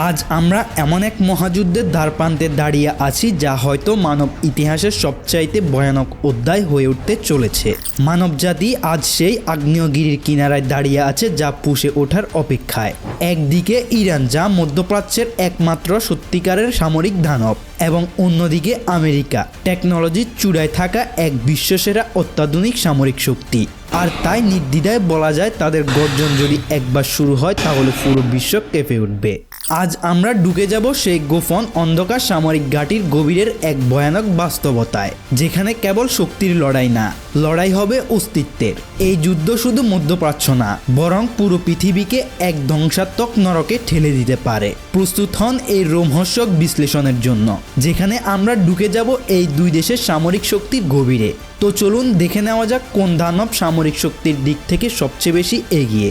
আজ আমরা এমন এক মহাযুদ্ধের দ্বারপ্রান্তে দাঁড়িয়ে আছি যা হয়তো মানব ইতিহাসের সবচাইতে ভয়ানক অধ্যায় হয়ে উঠতে চলেছে। মানবজাতি আজ সেই আগ্নেয়গিরির কিনারায় দাঁড়িয়ে আছে যা পুষে ওঠার অপেক্ষায়। একদিকে ইরান, যা মধ্যপ্রাচ্যের একমাত্র সত্যিকারের সামরিক দানব, এবং অন্যদিকে আমেরিকা, টেকনোলজির চূড়ায় থাকা এক বিশ্বসেরা অত্যাধুনিক সামরিক শক্তি। আর তাই নির্দ্বিধায় বলা যায়, তাদের গর্জন যদি একবার শুরু হয় তাহলে পুরো বিশ্ব কেঁপে উঠবে। আজ আমরা ঢুকে যাব সেই গোপন অন্ধকার সামরিক ঘাঁটির গভীরের এক ভয়ানক বাস্তবতায়, যেখানে কেবল শক্তির লড়াই না, লড়াই হবে অস্তিত্বের। এই যুদ্ধ শুধু মধ্যপ্রাচ্য না, বরং পুরো পৃথিবীকে এক ধ্বংসাত্মক নরকে ঠেলে দিতে পারে। প্রস্তুত হন এই রোমহর্ষক বিশ্লেষণের জন্য, যেখানে আমরা ঢুকে যাব এই দুই দেশের সামরিক শক্তির গভীরে। তো চলুন দেখে নেওয়া যাক কোন দানব সামরিক শক্তির দিক থেকে সবচেয়ে বেশি এগিয়ে।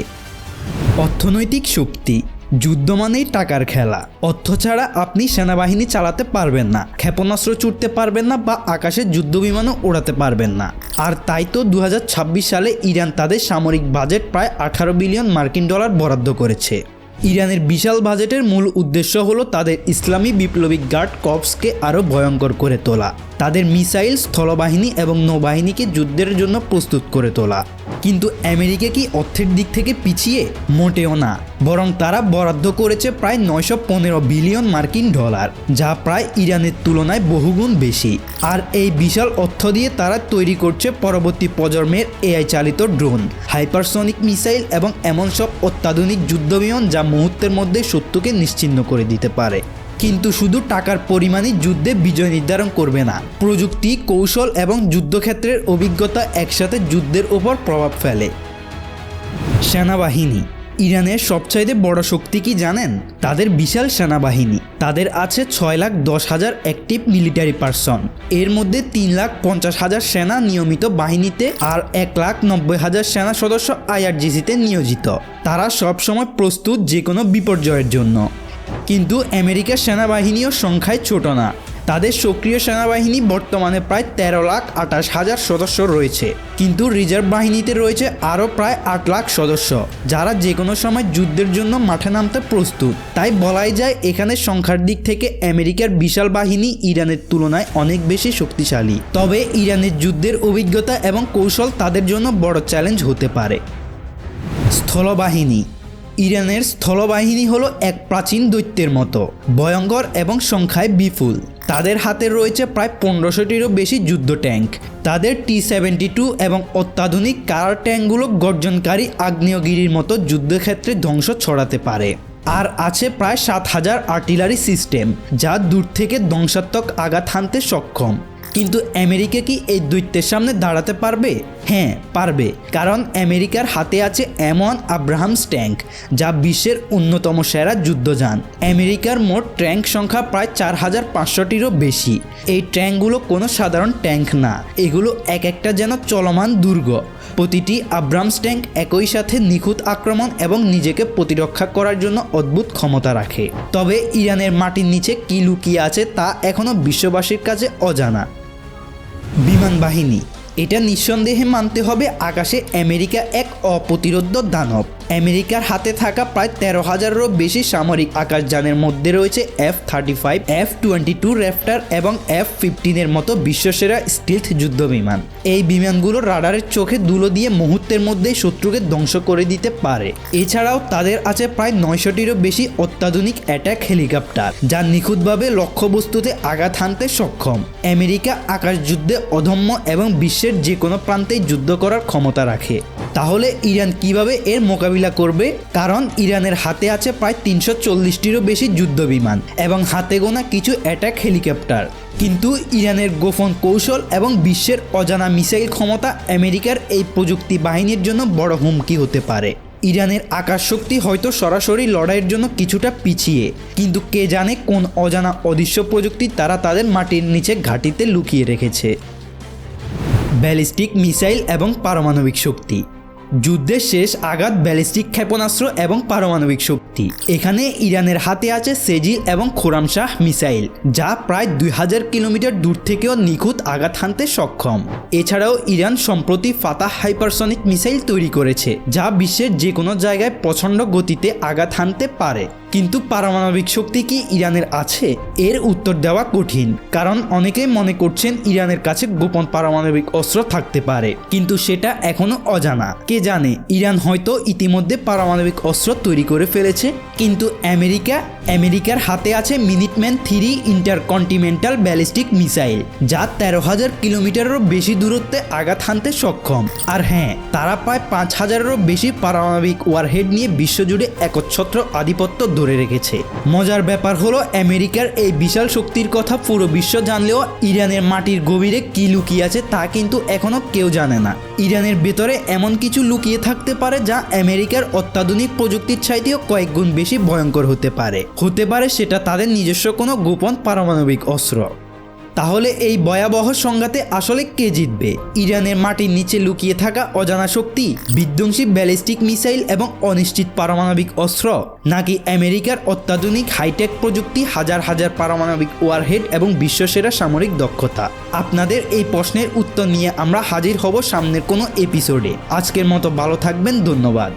অর্থনৈতিক শক্তি। যুদ্ধ মানেই টাকার খেলা। অর্থ ছাড়া আপনি সেনাবাহিনী চালাতে পারবেন না, ক্ষেপণাস্ত্র ছুটতে পারবেন না, বা আকাশে যুদ্ধবিমানও ওড়াতে পারবেন না। আর তাই তো 2026 সালে ইরান তাদের সামরিক বাজেট প্রায় 18 বিলিয়ন মার্কিন ডলার বরাদ্দ করেছে। ইরানের বিশাল বাজেটের মূল উদ্দেশ্য হলো তাদের ইসলামী বিপ্লবী গার্ড কর্পসকে আরও ভয়ঙ্কর করে তোলা, তাদের মিসাইল, স্থলবাহিনী এবং নৌবাহিনীকে যুদ্ধের জন্য প্রস্তুত করে তোলা। কিন্তু আমেরিকা কি অর্থের দিক থেকে পিছিয়ে? মোটেও না, বরং তারা বরাদ্দ করেছে প্রায় 915 বিলিয়ন মার্কিন ডলার, যা প্রায় ইরানের তুলনায় বহুগুণ বেশি। আর এই বিশাল অর্থ দিয়ে তারা তৈরি করছে পরবর্তী প্রজন্মের এআই চালিত ড্রোন, হাইপারসনিক মিসাইল এবং এমন সব অত্যাধুনিক যুদ্ধবিমান যা মুহূর্তের মধ্যে শত্রুকে নিশ্চিহ্ন করে দিতে পারে। কিন্তু শুধু টাকার পরিমাণই যুদ্ধে বিজয় নির্ধারণ করবে না। প্রযুক্তি, কৌশল এবং যুদ্ধক্ষেত্রের অভিজ্ঞতা একসাথে যুদ্ধের ওপর প্রভাব ফেলে। সেনাবাহিনী। ইরানের সবচাইতে বড় শক্তি কি জানেন? তাদের বিশাল সেনাবাহিনী। তাদের আছে 6,10,000 অ্যাক্টিভ মিলিটারি পার্সন। এর মধ্যে 3,50,000 সেনা নিয়মিত বাহিনীতে আর 1,90,000 সেনা সদস্য IRGC-তে নিয়োজিত। তারা সবসময় প্রস্তুত যে কোনো বিপর্যয়ের জন্য। কিন্তু আমেরিকার সেনাবাহিনীও সংখ্যায় ছোট না। তাদের সক্রিয় সেনাবাহিনী বর্তমানে প্রায় 13,28,000 সদস্য রয়েছে, কিন্তু রিজার্ভ বাহিনীতে রয়েছে আরও প্রায় 8 লাখ সদস্য, যারা যে কোনো সময় যুদ্ধের জন্য মাঠে নামতে প্রস্তুত। তাই বলাই যায় এখানে সংখ্যার দিক থেকে আমেরিকার বিশাল বাহিনী ইরানের তুলনায় অনেক বেশি শক্তিশালী। তবে ইরানের যুদ্ধের অভিজ্ঞতা এবং কৌশল তাদের জন্য বড় চ্যালেঞ্জ হতে পারে। স্থলবাহিনী। ইরানের স্থলবাহিনী হলো এক প্রাচীন দৈত্যের মতো, ভয়ঙ্কর এবং সংখ্যায় বিপুল। তাদের হাতে রয়েছে প্রায় 1500টিরও বেশি যুদ্ধ ট্যাঙ্ক। তাদের T-72 এবং অত্যাধুনিক কার ট্যাঙ্কগুলো গর্জনকারী আগ্নেয়গিরির মতো যুদ্ধক্ষেত্রে ধ্বংস ছড়াতে পারে। আর আছে প্রায় 7,000 আর্টিলারি সিস্টেম, যা দূর থেকে ধ্বংসাত্মক আঘাত হানতে সক্ষম। কিন্তু আমেরিকা কি এই দৈত্যের সামনে দাঁড়াতে পারবে? হ্যাঁ, পারবে, কারণ আমেরিকার হাতে আছে M1 আব্রাহামস ট্যাঙ্ক, যা বিশ্বের অন্যতম সেরা যুদ্ধযান। আমেরিকার মোট ট্যাঙ্ক সংখ্যা প্রায় 4,500টিরও বেশি। এই ট্যাঙ্কগুলো কোনো সাধারণ ট্যাঙ্ক না, এগুলো এক একটা যেন চলমান দুর্গ। প্রতিটি আব্রাহামস ট্যাঙ্ক একই সাথে নিখুঁত আক্রমণ এবং নিজেকে প্রতিরক্ষা করার জন্য অদ্ভুত ক্ষমতা রাখে। তবে ইরানের মাটির নিচে কী লুকিয়ে আছে তা এখনও বিশ্ববাসীর কাছে অজানা। বিমান বাহিনী। এটা নিঃসন্দেহে মানতে হবে, আকাশে আমেরিকা এক অপ্রতিরোধ্য দানব। আমেরিকার হাতে থাকা প্রায় 13,000-এরও বেশি সামরিক আকাশযানের মধ্যে রয়েছে F-35, F-22 র্যাপ্টর এবং F-15-এর মতো বিশ্বসেরা স্টিলথ যুদ্ধবিমান। এই বিমানগুলো রাডারের চোখে ধুলো দিয়ে মুহূর্তের মধ্যেই শত্রুকে ধ্বংস করে দিতে পারে। এছাড়াও তাদের আছে প্রায় 900টিরও বেশি অত্যাধুনিক অ্যাটাক হেলিকপ্টার, যা নিখুঁতভাবে লক্ষ্যবস্তুতে আঘাত হানতে সক্ষম। আমেরিকা আকাশযুদ্ধে অদম্য এবং বিশ্বের যে কোনো প্রান্তেই যুদ্ধ করার ক্ষমতা রাখে। তাহলে ইরান কিভাবে এর মোকাবিলা করবে? কারণ ইরানের হাতে আছে প্রায় 340টিরও বেশি যুদ্ধবিমান এবং হাতে গোনা কিছু অ্যাটাক হেলিকপ্টার। কিন্তু ইরানের গোপন কৌশল এবং বিশ্বের অজানা মিসাইল ক্ষমতা আমেরিকার এই প্রযুক্তি বাহিনীর জন্য বড় হুমকি হতে পারে। ইরানের আকাশ শক্তি হয়তো সরাসরি লড়াইয়ের জন্য কিছুটা পিছিয়ে, কিন্তু কে জানে কোন অজানা অদৃশ্য প্রযুক্তি তারা তাদের মাটির নিচে ঘাঁটিতে লুকিয়ে রেখেছে। ব্যালিস্টিক মিসাইল এবং পারমাণবিক শক্তি। যুদ্ধের শেষ আঘাত ব্যালিস্টিক ক্ষেপণাস্ত্র এবং পারমাণবিক শক্তি। এখানে ইরানের হাতে আছে সেজিল এবং খোরামশাহ মিসাইল, যা প্রায় 2000 কিলোমিটার দূর থেকেও নিখুঁত আঘাত হানতে সক্ষম। এছাড়াও ইরান সম্প্রতি ফাতাহ হাইপারসনিক মিসাইল তৈরি করেছে, যা বিশ্বের যে কোনো জায়গায় প্রচণ্ড গতিতে আঘাত হানতে পারে। কিন্তু পারমাণবিক শক্তি কি ইরানের আছে? এর উত্তর দেওয়া কঠিন, কারণ অনেকেই মনে করছেন ইরানের কাছে গোপন পারমাণবিক অস্ত্র থাকতে পারে, কিন্তু সেটা এখনো অজানা। কে জানে, ইরান হয়তো ইতিমধ্যে পারমাণবিক অস্ত্র তৈরি করে ফেলেছে। কিন্তু আমেরিকার হাতে আছে মিনিটম্যান 3 ইন্টারকন্টিনেন্টাল ব্যালিস্টিক মিসাইল, যা 13,000 কিলোমিটারেরও বেশি দূরত্বে আঘাত হানতে সক্ষম। আর হ্যাঁ, তারা প্রায় 5,000-এরও বেশি পারমাণবিক ওয়ারহেড নিয়ে বিশ্বজুড়ে একচ্ছত্র আধিপত্য ধরে রেখেছে। মজার ব্যাপার হলো, আমেরিকার এই বিশাল শক্তির কথা পুরো বিশ্ব জানলেও ইরানের মাটির গভীরে কি লুকিয়ে আছে তা কিন্তু এখনো কেউ জানে না। ইরানের ভেতরে এমন কিছু লুকিয়ে থাকতে পারে যা আমেরিকার অত্যাধুনিক প্রযুক্তির চাইতেও কয়েক গুণ বেশি ভয়ঙ্কর হতে পারে সেটা তাদের নিজস্ব কোনো গোপন পারমাণবিক অস্ত্র। তাহলে এই ভয়াবহ সংঘাতে আসলে কে জিতবে? ইরানের মাটির নিচে লুকিয়ে থাকা অজানা শক্তি, বিধ্বংসী ব্যালিস্টিক মিসাইল এবং অনিশ্চিত পারমাণবিক অস্ত্র, নাকি আমেরিকার অত্যাধুনিক হাইটেক প্রযুক্তি, হাজার হাজার পারমাণবিক ওয়ারহেড এবং বিশ্বসেরা সামরিক দক্ষতা? আপনাদের এই প্রশ্নের উত্তর নিয়ে আমরা হাজির হব সামনের কোনো এপিসোডে। আজকের মতো ভালো থাকবেন, ধন্যবাদ।